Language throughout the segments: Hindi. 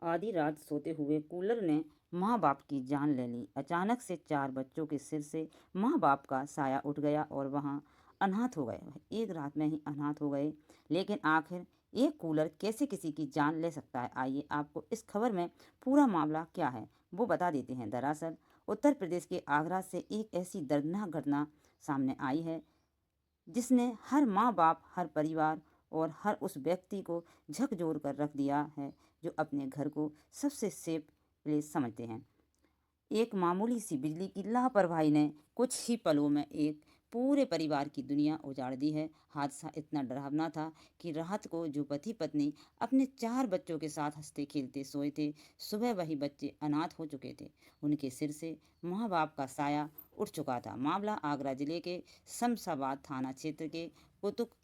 आधी रात सोते हुए कूलर ने माँ बाप की जान ले ली। अचानक से 4 बच्चों के सिर से माँ बाप का साया उठ गया और वहाँ अनाथ हो गए। एक रात में ही अनाथ हो गए। लेकिन आखिर एक कूलर कैसे किसी की जान ले सकता है? आइए आपको इस खबर में पूरा मामला क्या है वो बता देते हैं। दरअसल उत्तर प्रदेश के आगरा से एक ऐसी दर्दनाक घटना सामने आई है जिसने हर माँ बाप, हर परिवार और हर उस व्यक्ति को झकझोर कर रख दिया है जो अपने घर को सबसे सेफ प्लेस समझते हैं। एक मामूली सी बिजली की लापरवाही ने कुछ ही पलों में एक पूरे परिवार की दुनिया उजाड़ दी है। हादसा इतना डरावना था कि रात को जो पति पत्नी अपने 4 बच्चों के साथ हंसते खेलते सोए थे, सुबह वही बच्चे अनाथ हो चुके थे। उनके सिर से माँ बाप का साया उठ चुका था। मामला आगरा जिले के शमशाबाद थाना क्षेत्र के कुतुक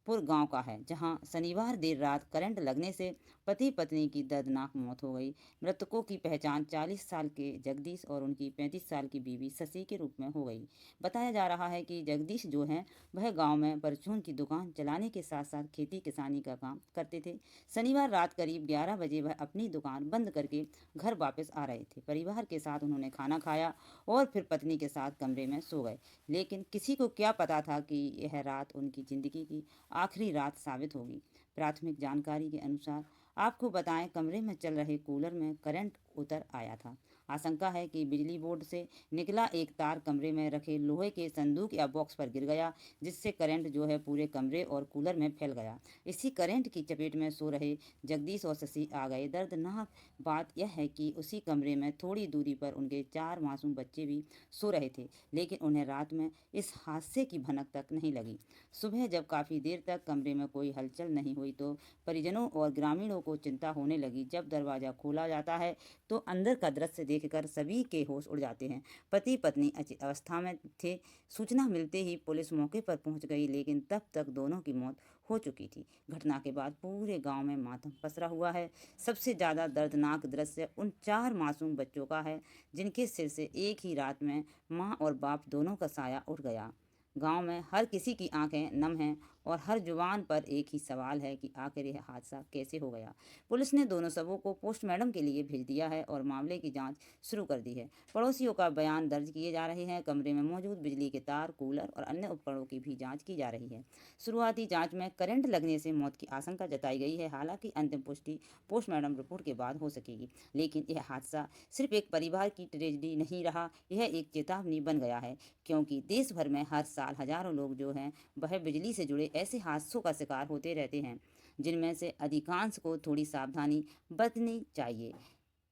पुर गांव का है, जहां शनिवार देर रात करंट लगने से पति पत्नी की दर्दनाक मौत हो गई। मृतकों की पहचान 40 साल के जगदीश और उनकी 35 साल की बीवी शशि के रूप में हो गई। बताया जा रहा है कि जगदीश जो हैं वह गांव में परचून की दुकान चलाने के साथ साथ खेती किसानी का काम करते थे। शनिवार रात करीब 11 बजे वह अपनी दुकान बंद करके घर वापस आ रहे थे। परिवार के साथ उन्होंने खाना खाया और फिर पत्नी के साथ कमरे में सो गए। लेकिन किसी को क्या पता था कि यह रात उनकी जिंदगी की आखिरी रात साबित होगी। प्राथमिक जानकारी के अनुसार आपको बताएं, कमरे में चल रहे कूलर में करंट उतर आया था। आशंका है कि बिजली बोर्ड से निकला एक तार कमरे में रखे लोहे के संदूक या बॉक्स पर गिर गया, जिससे करंट जो है पूरे कमरे और कूलर में फैल गया। इसी करंट की चपेट में सो रहे जगदीश और शशि आ गए। दर्दनाक बात यह है कि उसी कमरे में थोड़ी दूरी पर उनके 4 मासूम बच्चे भी सो रहे थे, लेकिन उन्हें रात में इस हादसे की भनक तक नहीं लगी। सुबह जब काफ़ी देर तक कमरे में कोई हलचल नहीं हुई तो परिजनों और ग्रामीणों को चिंता होने लगी। जब दरवाज़ा खोला जाता है तो अंदर का दृश्य देखकर सभी के होश उड़ जाते हैं। पति पत्नी अचेत अवस्था में थे। सूचना मिलते ही पुलिस मौके पर पहुंच गई, लेकिन तब तक दोनों की मौत हो चुकी थी। घटना के बाद पूरे गांव में मातम पसरा हुआ है। सबसे ज़्यादा दर्दनाक दृश्य उन 4 मासूम बच्चों का है जिनके सिर से एक ही रात में माँ और बाप दोनों का साया उठ गया। गांव में हर किसी की आंखें नम हैं और हर जुबान पर एक ही सवाल है कि आखिर यह हादसा कैसे हो गया। पुलिस ने दोनों शवों को पोस्टमार्टम के लिए भेज दिया है और मामले की जांच शुरू कर दी है। पड़ोसियों का बयान दर्ज किए जा रहे हैं। कमरे में मौजूद बिजली के तार, कूलर और अन्य उपकरणों की भी जांच की जा रही है। शुरुआती जांच में करंट लगने से मौत की आशंका जताई गई है। हालांकि अंतिम पुष्टि पोस्टमार्टम रिपोर्ट के बाद हो सकेगी। लेकिन यह हादसा सिर्फ एक परिवार की ट्रेजेडी नहीं रहा, यह एक चेतावनी बन गया है, क्योंकि देश भर में हर साल हजारों लोग जो हैं वह बिजली से जुड़े ऐसे हादसों का शिकार होते रहते हैं, जिनमें से अधिकांश को थोड़ी सावधानी बरतनी चाहिए।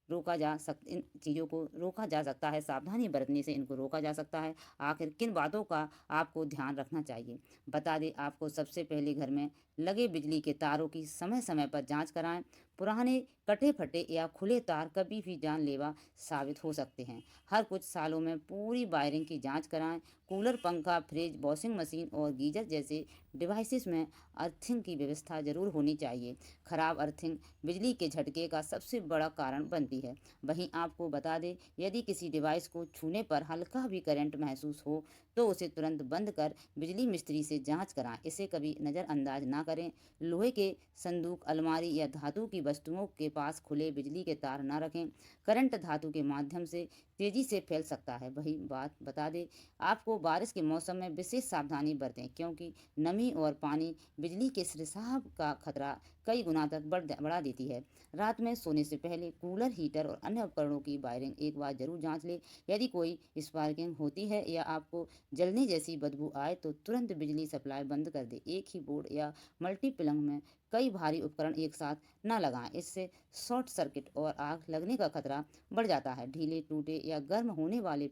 इन चीज़ों को रोका जा सकता है। सावधानी बरतने से इनको रोका जा सकता है। आखिर किन बातों का आपको ध्यान रखना चाहिए? बता दें आपको, सबसे पहले घर में लगे बिजली के तारों की समय समय पर जांच कराएं। पुराने कटे फटे या खुले तार कभी भी जानलेवा साबित हो सकते हैं। हर कुछ सालों में पूरी वायरिंग की जांच कराएं। कूलर, पंखा, फ्रिज, वॉशिंग मशीन और गीजर जैसे डिवाइसेस में अर्थिंग की व्यवस्था जरूर होनी चाहिए। खराब अर्थिंग बिजली के झटके का सबसे बड़ा कारण बनती है। वहीं आपको बता दें, यदि किसी डिवाइस को छूने पर हल्का भी करंट महसूस हो तो उसे तुरंत बंद कर बिजली मिस्त्री से जांच कराएं। इसे कभी नज़रअंदाज ना करें। लोहे के संदूक, अलमारी या धातु की वस्तुओं के पास खुले बिजली के तार न रखें। करंट धातु के माध्यम से तेजी से फैल सकता है। वही बात बता दें आपको, बारिश के मौसम में विशेष सावधानी बरतें, क्योंकि नमी और पानी बिजली के रिसाव का खतरा कई गुना तक बढ़ा देती है। रात में सोने से पहले कूलर, हीटर और अन्य उपकरणों की वायरिंग एक बार जरूर जांच लें। यदि कोई स्पार्किंग होती है या आपको जलने जैसी बदबू आए तो तुरंत बिजली सप्लाई बंद कर दें। एक ही बोर्ड या मल्टीप्लग में कई भारी उपकरण एक साथ न लगाएं, इससे शॉर्ट सर्किट और आग लगने का खतरा बढ़ जाता है। ढीले, टूटे या गर्म होने वाले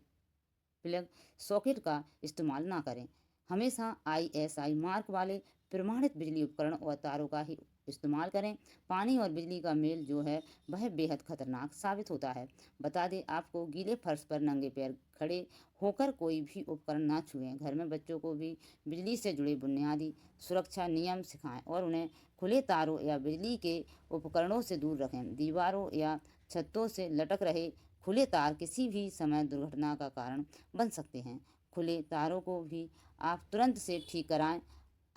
प्लग सॉकेट का इस्तेमाल ना करें। हमेशा ISI मार्क वाले प्रमाणित बिजली उपकरण और तारों का ही इस्तेमाल करें। पानी और बिजली का मेल जो है वह बेहद खतरनाक साबित होता है। बता दें आपको, गीले फर्श पर नंगे पैर खड़े होकर कोई भी उपकरण ना छुएं। घर में बच्चों को भी बिजली से जुड़े बुनियादी सुरक्षा नियम सिखाएं और उन्हें खुले तारों या बिजली के उपकरणों से दूर रखें। दीवारों या छतों से लटक रहे खुले तार किसी भी समय दुर्घटना का कारण बन सकते हैं। खुले तारों को भी आप तुरंत से ठीक कराएं।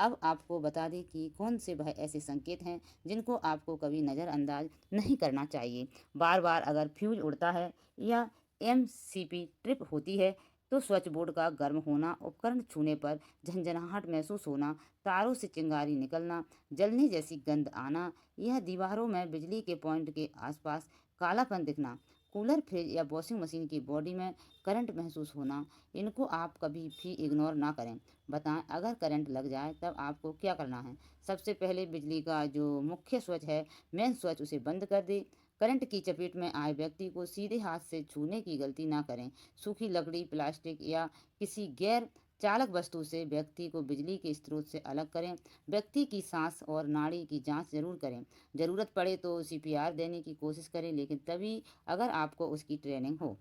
अब आपको बता दें कि कौन से वह ऐसे संकेत हैं जिनको आपको कभी नज़रअंदाज नहीं करना चाहिए। बार बार अगर फ्यूज उड़ता है या एमसीपी ट्रिप होती है तो स्विच बोर्ड का गर्म होना, उपकरण छूने पर झंझनाहट महसूस होना, तारों से चिंगारी निकलना, जलने जैसी गंध आना या दीवारों में बिजली के पॉइंट के आसपास कालापन दिखना, कूलर, फ्रिज या वॉशिंग मशीन की बॉडी में करंट महसूस होना, इनको आप कभी भी इग्नोर ना करें। बताएं अगर करंट लग जाए तब आपको क्या करना है। सबसे पहले बिजली का जो मुख्य स्विच है, मेन स्विच, उसे बंद कर दे। करंट की चपेट में आए व्यक्ति को सीधे हाथ से छूने की गलती ना करें। सूखी लकड़ी, प्लास्टिक या किसी गैर चालक वस्तु से व्यक्ति को बिजली के स्रोत से अलग करें। व्यक्ति की सांस और नाड़ी की जांच जरूर करें। ज़रूरत पड़े तो सीपीआर देने की कोशिश करें, लेकिन तभी अगर आपको उसकी ट्रेनिंग हो।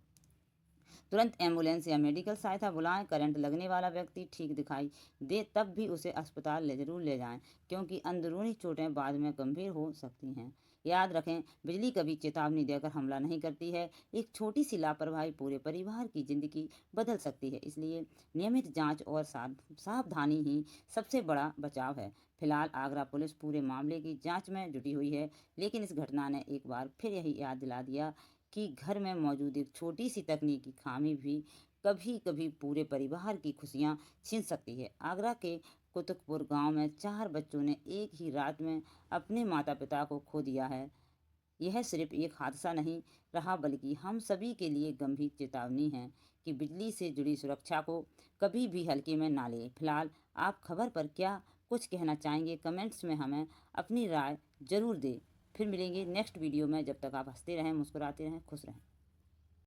तुरंत एम्बुलेंस या मेडिकल सहायता बुलाएं। करंट लगने वाला व्यक्ति ठीक दिखाई दे तब भी उसे अस्पताल जरूर ले जाएं, क्योंकि अंदरूनी चोटें बाद में गंभीर हो सकती हैं। याद रखें, बिजली कभी चेतावनी देकर हमला नहीं करती है। एक छोटी सी लापरवाही पूरे परिवार की जिंदगी बदल सकती है। इसलिए नियमित जांच और सावधानी ही सबसे बड़ा बचाव है। फिलहाल आगरा पुलिस पूरे मामले की जांच में जुटी हुई है, लेकिन इस घटना ने एक बार फिर यही याद दिला दिया कि घर में मौजूद एक छोटी सी तकनीकी खामी भी कभी कभी पूरे परिवार की खुशियां छीन सकती है। आगरा के कुतुकपुर गांव में 4 बच्चों ने एक ही रात में अपने माता पिता को खो दिया है। यह सिर्फ एक हादसा नहीं रहा, बल्कि हम सभी के लिए गंभीर चेतावनी है कि बिजली से जुड़ी सुरक्षा को कभी भी हल्के में ना लें। फिलहाल आप खबर पर क्या कुछ कहना चाहेंगे, कमेंट्स में हमें अपनी राय जरूर दें। फिर मिलेंगे नेक्स्ट वीडियो में। जब तक आप हंसते रहें, मुस्कुराते रहें, खुश रहें।